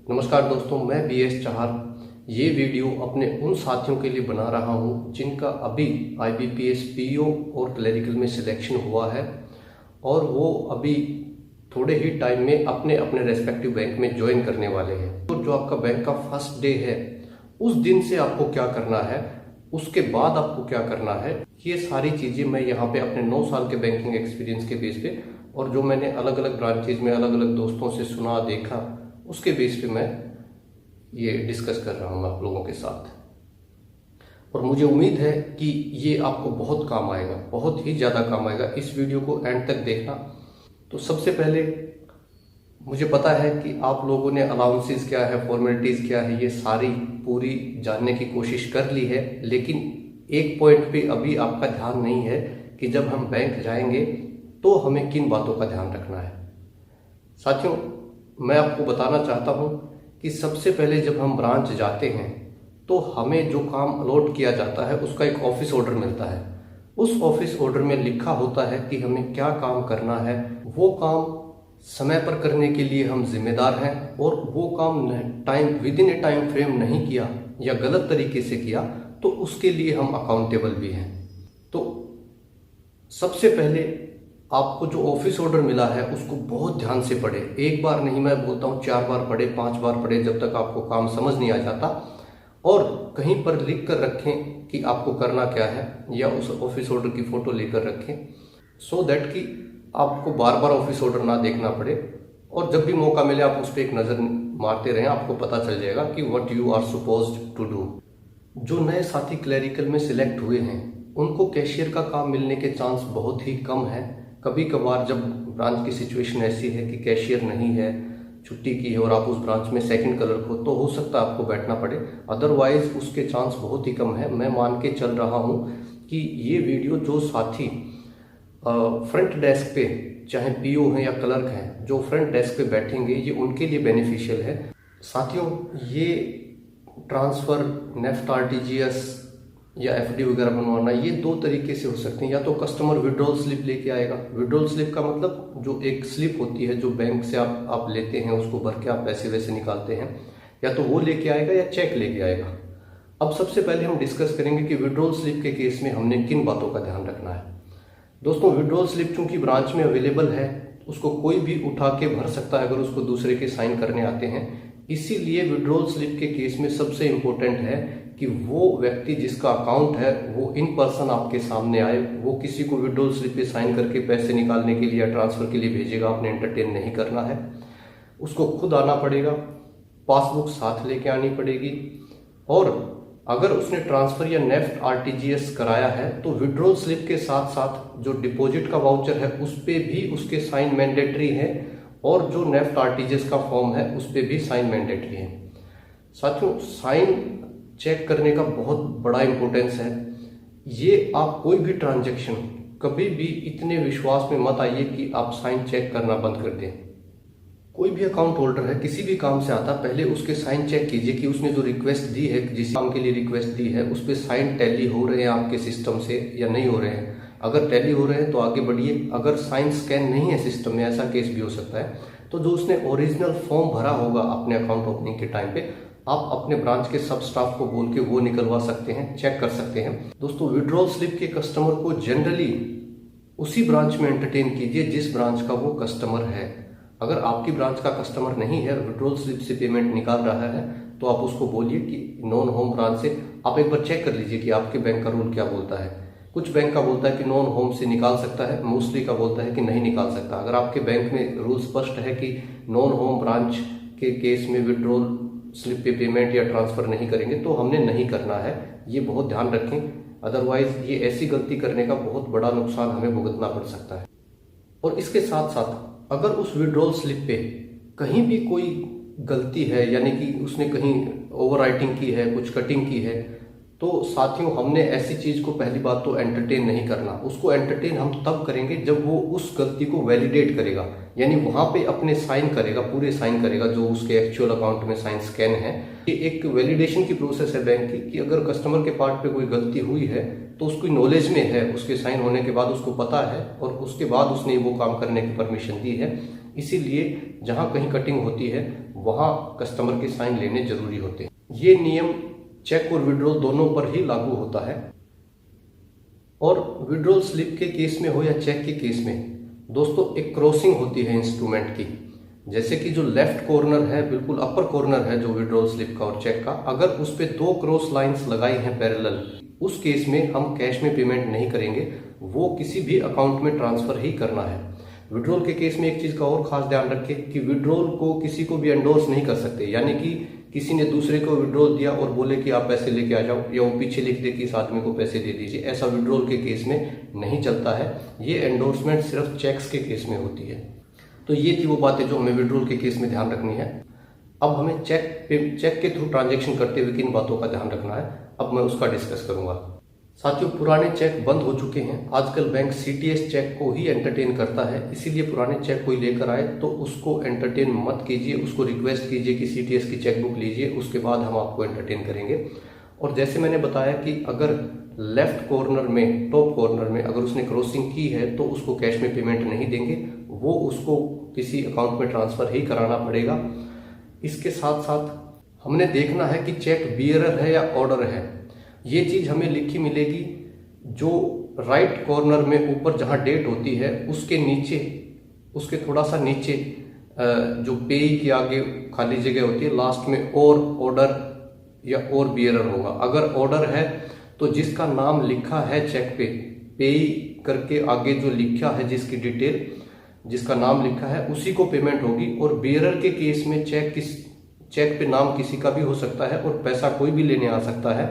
नमस्कार दोस्तों, मैं BS चाहर। ये वीडियो अपने उन साथियों के लिए बना रहा हूँ जिनका अभी IBPS PO और क्लरिकल में सिलेक्शन हुआ है और वो अभी थोड़े ही टाइम में अपने अपने रेस्पेक्टिव बैंक में ज्वाइन करने वाले हैं। तो जो आपका बैंक का फर्स्ट डे है, उस दिन से आपको क्या करना है, उसके बाद आपको क्या करना है, ये सारी चीज़ें मैं यहाँ पे अपने 9 साल के बैंकिंग एक्सपीरियंस के बेस पे और जो मैंने अलग अलग ब्रांचेज में अलग अलग दोस्तों से सुना देखा, उसके बेस पे मैं ये डिस्कस कर रहा हूँ आप लोगों के साथ। और मुझे उम्मीद है कि ये आपको बहुत काम आएगा, बहुत ही ज़्यादा काम आएगा। इस वीडियो को एंड तक देखना। तो सबसे पहले मुझे पता है कि आप लोगों ने अलाउंसेस क्या है, फॉर्मेलिटीज़ क्या है, ये सारी पूरी जानने की कोशिश कर ली है, लेकिन एक पॉइंट पे अभी आपका ध्यान नहीं है कि जब हम बैंक जाएंगे तो हमें किन बातों का ध्यान रखना है। साथियों, मैं आपको बताना चाहता हूं कि सबसे पहले जब हम ब्रांच जाते हैं तो हमें जो काम अलॉट किया जाता है उसका एक ऑफिस ऑर्डर मिलता है। उस ऑफिस ऑर्डर में लिखा होता है कि हमें क्या काम करना है। वो काम समय पर करने के लिए हम जिम्मेदार हैं और वो काम with in A time frame नहीं किया या गलत तरीके से किया तो उसके लिए हम अकाउंटेबल भी हैं। तो सबसे पहले आपको जो ऑफिस ऑर्डर मिला है उसको बहुत ध्यान से पढ़े। एक बार नहीं, मैं बोलता हूँ 4 बार पढ़े, 5 बार पढ़े, जब तक आपको काम समझ नहीं आ जाता। और कहीं पर लिख कर रखें कि आपको करना क्या है, या उस ऑफिस ऑर्डर की फोटो लेकर रखें, सो दैट कि आपको बार बार ऑफिस ऑर्डर ना देखना पड़े और जब भी मौका मिले आप उस पर एक नज़र मारते रहें। आपको पता चल जाएगा कि what you are supposed to do. जो नए साथी क्लरिकल में सिलेक्ट हुए हैं उनको कैशियर का काम मिलने के चांस बहुत ही कम है। कभी कभार जब ब्रांच की सिचुएशन ऐसी है कि कैशियर नहीं है, छुट्टी की है और आप उस ब्रांच में सेकंड क्लर्क हो, तो हो सकता है आपको बैठना पड़े, अदरवाइज उसके चांस बहुत ही कम है। मैं मान के चल रहा हूँ कि ये वीडियो जो साथी फ्रंट डेस्क पे, चाहे PO हैं या क्लर्क हैं, जो फ्रंट डेस्क पे बैठेंगे, ये उनके लिए बेनिफिशियल है। साथियों, ये ट्रांसफ़र, नेफ्ट, RTGS या FD वगैरह बनवाना, ये 2 तरीके से हो सकते हैं। या तो कस्टमर विड्रॉल स्लिप लेके आएगा। विड्रॉल स्लिप का मतलब जो एक स्लिप होती है जो बैंक से आप लेते हैं, उसको भर के आप पैसे वैसे निकालते हैं, या तो वो लेके आएगा या चेक लेके आएगा। अब सबसे पहले हम डिस्कस करेंगे कि विड्रॉल स्लिप के केस में हमने किन बातों का ध्यान रखना है। दोस्तों, विड्रॉल स्लिप चूंकि ब्रांच में अवेलेबल है, उसको कोई भी उठा के भर सकता है अगर उसको दूसरे के साइन करने आते हैं। इसीलिए विड्रॉल स्लिप के केस में सबसे इंपॉर्टेंट है कि वो व्यक्ति जिसका अकाउंट है वो इन पर्सन आपके सामने आए। वो किसी को विड्रॉल स्लिप पे साइन करके पैसे निकालने के लिए या ट्रांसफर के लिए भेजेगा, आपने एंटरटेन नहीं करना है। उसको खुद आना पड़ेगा, पासबुक साथ लेके आनी पड़ेगी, और अगर उसने ट्रांसफर या नेफ्ट RTGS कराया है तो विड्रॉल स्लिप के साथ साथ जो डिपॉजिट का वाउचर है उस पर भी उसके साइन मैंडेटरी है, और जो नेफ्ट RTGS का फॉर्म है उस पर भी साइन मैंडेटरी है। साथियों, साइन चेक करने का बहुत बड़ा इंपॉर्टेंस है। ये आप कोई भी ट्रांजैक्शन कभी भी इतने विश्वास में मत आइए कि आप साइन चेक करना बंद कर दें। कोई भी अकाउंट होल्डर है, किसी भी काम से आता, पहले उसके साइन चेक कीजिए कि उसने जो रिक्वेस्ट दी है, जिस काम के लिए रिक्वेस्ट दी है, उस पर साइन टैली हो रहे हैं आपके सिस्टम से या नहीं हो रहे हैं। अगर टैली हो रहे हैं तो आगे बढ़िए, अगर साइन स्कैन नहीं है सिस्टम में, ऐसा केस भी हो सकता है, तो जो उसने ओरिजिनल फॉर्म भरा होगा अपने अकाउंट ओपनिंग के टाइम पे, आप अपने ब्रांच के सब स्टाफ को बोल के वो निकलवा सकते हैं, चेक कर सकते हैं। दोस्तों, विड्रॉल स्लिप के कस्टमर को जनरली उसी ब्रांच में एंटरटेन कीजिए जिस ब्रांच का वो कस्टमर है। अगर आपकी ब्रांच का कस्टमर नहीं है, विड्रॉल स्लिप से पेमेंट निकाल रहा है, तो आप उसको बोलिए कि नॉन होम ब्रांच से आप एक बार चेक कर लीजिए कि आपके बैंक का रूल क्या बोलता है। कुछ बैंक का बोलता है कि नॉन होम से निकाल सकता है, मोस्टली का बोलता है कि नहीं निकाल सकता। अगर आपके बैंक में रूल स्पष्ट है कि नॉन होम ब्रांच के केस में विड्रॉल स्लिप पे पेमेंट या ट्रांसफर नहीं करेंगे, तो हमने नहीं करना है। ये बहुत ध्यान रखें, अदरवाइज ये ऐसी गलती करने का बहुत बड़ा नुकसान हमें भुगतना पड़ सकता है। और इसके साथ साथ अगर उस विड्रॉल स्लिप पे कहीं भी कोई गलती है, यानी कि उसने कहीं ओवर राइटिंग की है, कुछ कटिंग की है, तो साथियों, हमने ऐसी चीज को पहली बात तो एंटरटेन नहीं करना। उसको एंटरटेन हम तब करेंगे जब वो उस गलती को वैलिडेट करेगा, यानी वहां पे अपने साइन करेगा, पूरे साइन करेगा जो उसके एक्चुअल अकाउंट में साइन स्कैन है। ये एक वैलिडेशन की प्रोसेस है बैंक की, कि अगर कस्टमर के पार्ट पे कोई गलती हुई है तो उसकी नॉलेज में है, उसके साइन होने के बाद उसको पता है और उसके बाद उसने वो काम करने की परमिशन दी है। इसीलिए जहां कहीं कटिंग होती है वहां कस्टमर के साइन लेने जरूरी होते हैं। ये नियम चेक और विड्रॉल दोनों पर ही लागू होता है। और विड्रॉल स्लिप के केस में हो या चेक के केस में दोस्तों एक क्रॉसिंग होती है इंस्ट्रूमेंट की। जैसे कि जो लेफ्ट कॉर्नर है, बिल्कुल अपर कॉर्नर है जो विड्रॉल स्लिप का और चेक का, अगर उस पे 2 क्रॉस लाइंस लगाई हैं पैरेलल, उस केस में हम कैश में पेमेंट नहीं करेंगे, वो किसी भी अकाउंट में ट्रांसफर ही करना है। विड्रॉल के केस में एक चीज का और खास ध्यान रखें कि विड्रॉल को किसी को भी एंडोर्स नहीं कर सकते, यानी कि किसी ने दूसरे को विड्रॉल दिया और बोले कि आप पैसे लेके आ जाओ, या वो पीछे लिख दे कि इस आदमी को पैसे दे दीजिए, ऐसा विड्रॉल के केस में नहीं चलता है। ये एंडोर्समेंट सिर्फ चेक्स के केस में होती है। तो ये थी वो बातें जो हमें विड्रॉल के केस में ध्यान रखनी है। अब हमें चेक के थ्रू ट्रांजैक्शन करते हुए किन बातों का ध्यान रखना है, अब मैं उसका डिस्कस करूंगा। साथियों, पुराने चेक बंद हो चुके हैं। आजकल बैंक सीटीएस चेक को ही एंटरटेन करता है, इसीलिए पुराने चेक कोई लेकर आए तो उसको एंटरटेन मत कीजिए, उसको रिक्वेस्ट कीजिए कि सीटीएस की चेकबुक लीजिए, उसके बाद हम आपको एंटरटेन करेंगे। और जैसे मैंने बताया कि अगर लेफ्ट कॉर्नर में, टॉप कॉर्नर में अगर उसने क्रॉसिंग की है तो उसको कैश में पेमेंट नहीं देंगे, वो उसको किसी अकाउंट में ट्रांसफर ही कराना पड़ेगा। इसके साथ साथ हमने देखना है कि चेक बियरर है या ऑर्डर है। ये चीज हमें लिखी मिलेगी जो राइट कॉर्नर में ऊपर जहां डेट होती है उसके नीचे, उसके थोड़ा सा नीचे जो पेई के आगे खाली जगह होती है, लास्ट में और ऑर्डर या और बियरर होगा। अगर ऑर्डर है तो जिसका नाम लिखा है चेक पे, पेई करके आगे जो लिखा है, जिसकी डिटेल, जिसका नाम लिखा है, उसी को पेमेंट होगी। और बियरर के केस में चेक पे नाम किसी का भी हो सकता है और पैसा कोई भी लेने आ सकता है।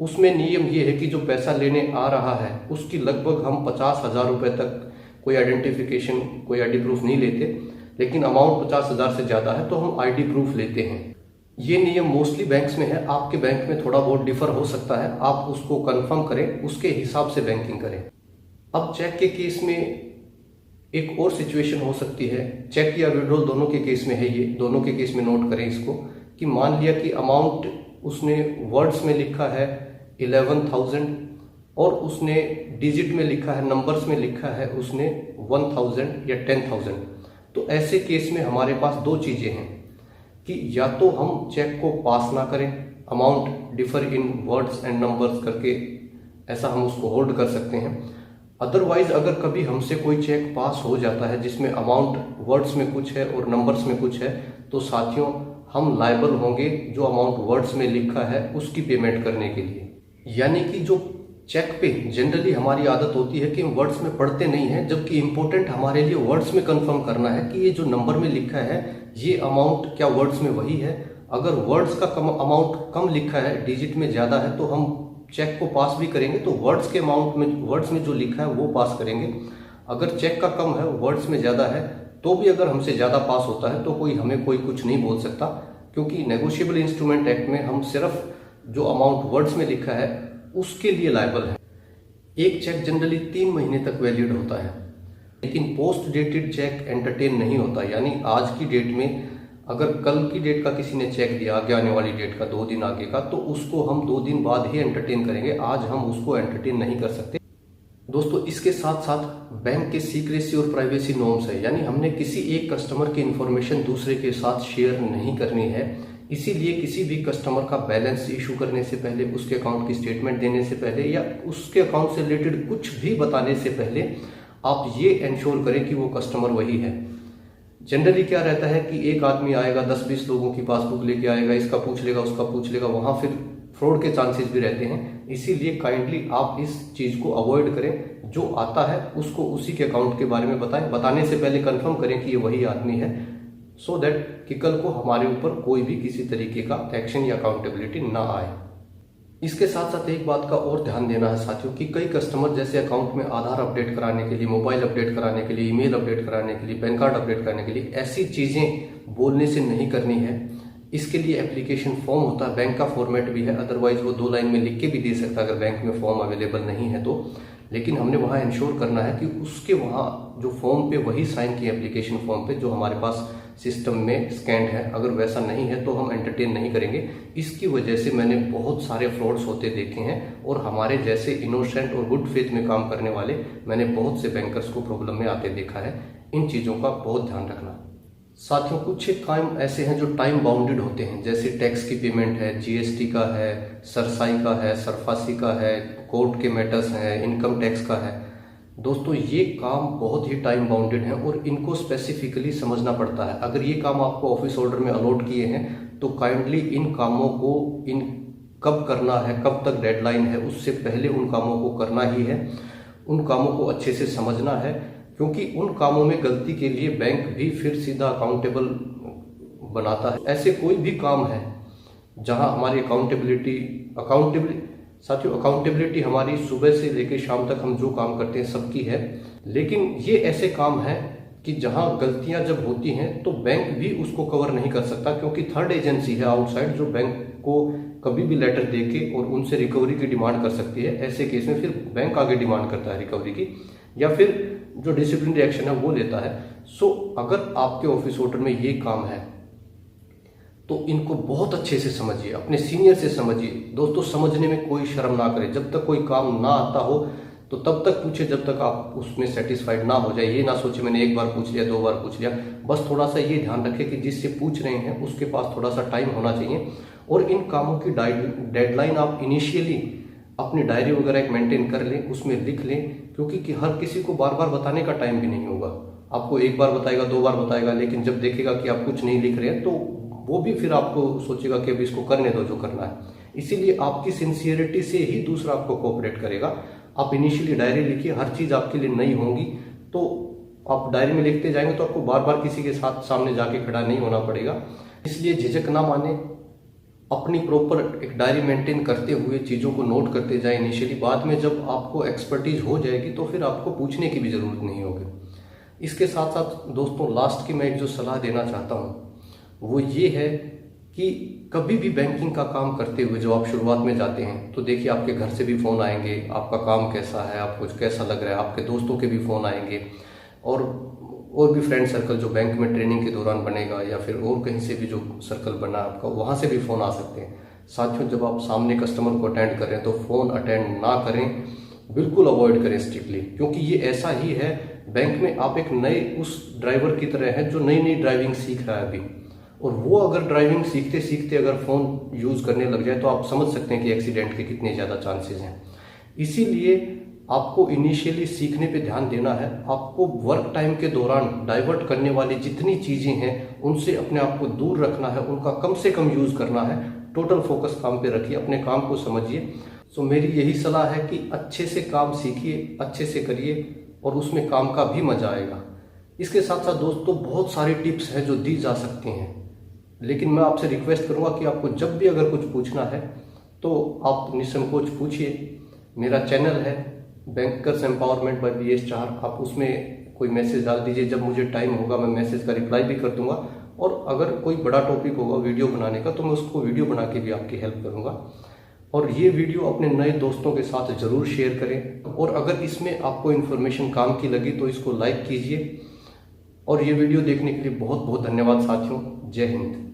उसमें नियम ये है कि जो पैसा लेने आ रहा है उसकी लगभग हम 50,000 रुपए तक कोई आइडेंटिफिकेशन, कोई आईडी प्रूफ नहीं लेते, लेकिन अमाउंट 50,000 से ज्यादा है तो हम आईडी प्रूफ लेते हैं। ये नियम मोस्टली बैंक्स में है, आपके बैंक में थोड़ा बहुत डिफर हो सकता है, आप उसको कंफर्म करें, उसके हिसाब से बैंकिंग करें। अब चेक के केस में एक और सिचुएशन हो सकती है, चेक या विड्रॉल दोनों के केस में है, ये दोनों के केस में नोट करें इसको, कि मान लिया कि अमाउंट उसने वर्ड्स में लिखा है 11,000 और उसने डिजिट में लिखा है, नंबर्स में लिखा है उसने 1,000 या 10,000। तो ऐसे केस में हमारे पास 2 चीजें हैं कि या तो हम चेक को पास ना करें, amount differ in words and numbers करके ऐसा हम उसको होल्ड कर सकते हैं। अदरवाइज अगर कभी हमसे कोई चेक पास हो जाता है जिसमें अमाउंट वर्ड्स में कुछ है और नंबर्स में कुछ है, तो साथियों हम लायबल होंगे जो अमाउंट वर्ड्स में लिखा है उसकी पेमेंट करने के लिए। यानी कि जो चेक पे जनरली हमारी आदत होती है कि हम वर्ड्स में पढ़ते नहीं हैं, जबकि इंपॉर्टेंट हमारे लिए वर्ड्स में कंफर्म करना है कि ये जो नंबर में लिखा है ये अमाउंट क्या वर्ड्स में वही है। अगर वर्ड्स का अमाउंट कम लिखा है, डिजिट में ज्यादा है, तो हम चेक को पास भी करेंगे तो वर्ड्स के अमाउंट में, वर्ड्स में जो लिखा है वो पास करेंगे। अगर चेक का कम है, वर्ड्स में ज्यादा है, तो भी अगर हमसे ज्यादा पास होता है तो हमें कोई कुछ नहीं बोल सकता, क्योंकि नेगोशिएबल इंस्ट्रूमेंट एक्ट में हम सिर्फ जो अमाउंट वर्ड्स में लिखा है उसके लिए लायबल है। एक चेक जनरली 3 महीने तक वैलिड होता है, लेकिन पोस्ट डेटेड चेक एंटरटेन नहीं होता। यानी आज की डेट में अगर कल की डेट का किसी ने चेक दिया, आगे आने वाली डेट का 2 दिन आगे का, तो उसको हम 2 दिन बाद ही एंटरटेन करेंगे, आज हम उसको एंटरटेन नहीं कर सकते। दोस्तों, इसके साथ साथ बैंक के सीक्रेसी और प्राइवेसी नॉर्म्स है, यानी हमने किसी एक कस्टमर की इंफॉर्मेशन दूसरे के साथ शेयर नहीं करनी है। इसीलिए किसी भी कस्टमर का बैलेंस इशू करने से पहले, उसके अकाउंट की स्टेटमेंट देने से पहले या उसके अकाउंट से रिलेटेड कुछ भी बताने से पहले आप ये इंश्योर करें कि वो कस्टमर वही है। जनरली क्या रहता है कि एक आदमी आएगा, 10-20 लोगों की पासबुक लेके आएगा, इसका पूछ लेगा, उसका पूछ लेगा, वहां फिर फ्रॉड के चांसेस भी रहते हैं। इसीलिए काइंडली आप इस चीज को अवॉइड करें, जो आता है उसको उसी के अकाउंट के बारे में बताएं, बताने से पहले कंफर्म करें कि ये वही आदमी है, सो दैट कि कल को हमारे ऊपर कोई भी किसी तरीके का एक्शन या अकाउंटेबिलिटी ना आए। इसके साथ साथ एक बात का और ध्यान देना है साथियों कि कई कस्टमर जैसे अकाउंट में आधार अपडेट कराने के लिए, मोबाइल अपडेट कराने के लिए, ईमेल अपडेट कराने के लिए, पैन कार्ड अपडेट करने के लिए ऐसी चीजें बोलने से नहीं करनी है। इसके लिए एप्लीकेशन फॉर्म होता है, बैंक का फॉर्मेट भी है, अदरवाइज वो 2 लाइन में लिख के भी दे सकता है अगर बैंक में फॉर्म अवेलेबल नहीं है तो। लेकिन हमने वहां इंश्योर करना है कि उसके वहां जो फॉर्म पे वही साइन किए एप्लीकेशन फॉर्म पे जो हमारे पास सिस्टम में स्कैंड है। अगर वैसा नहीं है तो हम एंटरटेन नहीं करेंगे। इसकी वजह से मैंने बहुत सारे फ्रॉड्स होते देखे हैं और हमारे जैसे इनोसेंट और गुड फेथ में काम करने वाले मैंने बहुत से बैंकर्स को प्रॉब्लम में आते देखा है। इन चीज़ों का बहुत ध्यान रखना। साथियों, कुछ एक काम ऐसे हैं जो टाइम बाउंडेड होते हैं, जैसे टैक्स की पेमेंट है, जीएसटी का है, सरसाई का है, सरफासी का है, कोर्ट के मैटर्स हैं, इनकम टैक्स का है। दोस्तों, ये काम बहुत ही टाइम बाउंडेड है और इनको स्पेसिफिकली समझना पड़ता है। अगर ये काम आपको ऑफिस ऑर्डर में अलॉट किए हैं तो काइंडली इन कामों को कब करना है, कब तक डेडलाइन है, उससे पहले उन कामों को करना ही है। उन कामों को अच्छे से समझना है, क्योंकि उन कामों में गलती के लिए बैंक भी फिर सीधा अकाउंटेबल बनाता है। ऐसे कोई भी काम है जहां हमारी अकाउंटेबिलिटी हमारी सुबह से लेकर शाम तक हम जो काम करते हैं सबकी है, लेकिन ये ऐसे काम है कि जहां गलतियां जब होती हैं तो बैंक भी उसको कवर नहीं कर सकता, क्योंकि थर्ड एजेंसी है आउटसाइड जो बैंक को कभी भी लेटर देके और उनसे रिकवरी की डिमांड कर सकती है। ऐसे केस में फिर बैंक आगे डिमांड करता है रिकवरी की, या फिर जो डिसिप्लिनरी एक्शन है वो लेता है। सो अगर आपके ऑफिस ऑर्डर में ये काम है तो इनको बहुत अच्छे से समझिए, अपने सीनियर से समझिए। दोस्तों, समझने में कोई शर्म ना करें। जब तक कोई काम ना आता हो तो तब तक पूछे जब तक आप उसमें सेटिस्फाइड ना हो जाए। ये ना सोचे मैंने एक बार पूछ लिया, 2 बार पूछ लिया। बस थोड़ा सा ये ध्यान रखें कि जिससे पूछ रहे हैं उसके पास थोड़ा सा टाइम होना चाहिए, और इन कामों की डेडलाइन आप इनिशियली अपनी डायरी वगैरह एक मेंटेन कर लें, उसमें लिख लें, क्योंकि हर किसी को बार बार बताने का टाइम भी नहीं होगा। आपको एक बार बताएगा, 2 बार बताएगा, लेकिन जब देखेगा कि आप कुछ नहीं लिख रहे हैं तो वो भी फिर आपको सोचेगा कि अभी इसको करने दो जो करना है। इसीलिए आपकी सिंसियरिटी से ही दूसरा आपको कोऑपरेट करेगा। आप इनिशियली डायरी लिखिए, हर चीज़ आपके लिए नई होंगी तो आप डायरी में लिखते जाएंगे तो आपको बार बार किसी के साथ सामने जाके खड़ा नहीं होना पड़ेगा। इसलिए झिझक ना माने, अपनी प्रॉपर एक डायरी मेंटेन करते हुए चीज़ों को नोट करते जाएं इनिशियली। बाद में जब आपको एक्सपर्टीज हो जाएगी तो फिर आपको पूछने की भी ज़रूरत नहीं होगी। इसके साथ साथ दोस्तों, लास्ट की मैं एक जो सलाह देना चाहता हूँ वो ये है कि कभी भी बैंकिंग का काम करते हुए जो आप शुरुआत में जाते हैं तो देखिए आपके घर से भी फ़ोन आएंगे, आपका काम कैसा है, आपको कैसा लग रहा है, आपके दोस्तों के भी फ़ोन आएंगे, और भी फ्रेंड सर्कल जो बैंक में ट्रेनिंग के दौरान बनेगा या फिर और कहीं से भी जो सर्कल बना आपका वहाँ से भी फ़ोन आ सकते हैं। साथियों, जब आप सामने कस्टमर को अटेंड कर रहे हैं तो फ़ोन अटेंड ना करें, बिल्कुल अवॉइड करें स्ट्रिक्टली, क्योंकि ये ऐसा ही है। बैंक में आप एक नए उस ड्राइवर की तरह हैं जो नई नई ड्राइविंग सीख रहा है अभी, और वो अगर ड्राइविंग सीखते सीखते अगर फ़ोन यूज़ करने लग जाए तो आप समझ सकते हैं कि एक्सीडेंट के कितने ज़्यादा चांसेस हैं। इसीलिए आपको इनिशियली सीखने पे ध्यान देना है। आपको वर्क टाइम के दौरान डाइवर्ट करने वाली जितनी चीज़ें हैं उनसे अपने आप को दूर रखना है, उनका कम से कम यूज़ करना है। टोटल फोकस काम पे रखिए, अपने काम को समझिए। सो मेरी यही सलाह है कि अच्छे से काम सीखिए, अच्छे से करिए और उसमें काम का भी मजा आएगा। इसके साथ साथ दोस्तों, बहुत सारी टिप्स हैं जो दी जा सकती हैं, लेकिन मैं आपसे रिक्वेस्ट करूंगा कि आपको जब भी अगर कुछ पूछना है तो आप निसंकोच पूछिए। मेरा चैनल है bankers empowerment by BS Chahar, आप उसमें कोई मैसेज डाल दीजिए। जब मुझे टाइम होगा मैं मैसेज का रिप्लाई भी कर दूंगा, और अगर कोई बड़ा टॉपिक होगा वीडियो बनाने का तो मैं उसको वीडियो बना के भी आपकी हेल्प करूंगा। और ये वीडियो अपने नए दोस्तों के साथ ज़रूर शेयर करें, और अगर इसमें आपको इन्फॉर्मेशन काम की लगी तो इसको लाइक कीजिए। और ये वीडियो देखने के लिए बहुत बहुत धन्यवाद साथियों। जय हिंद।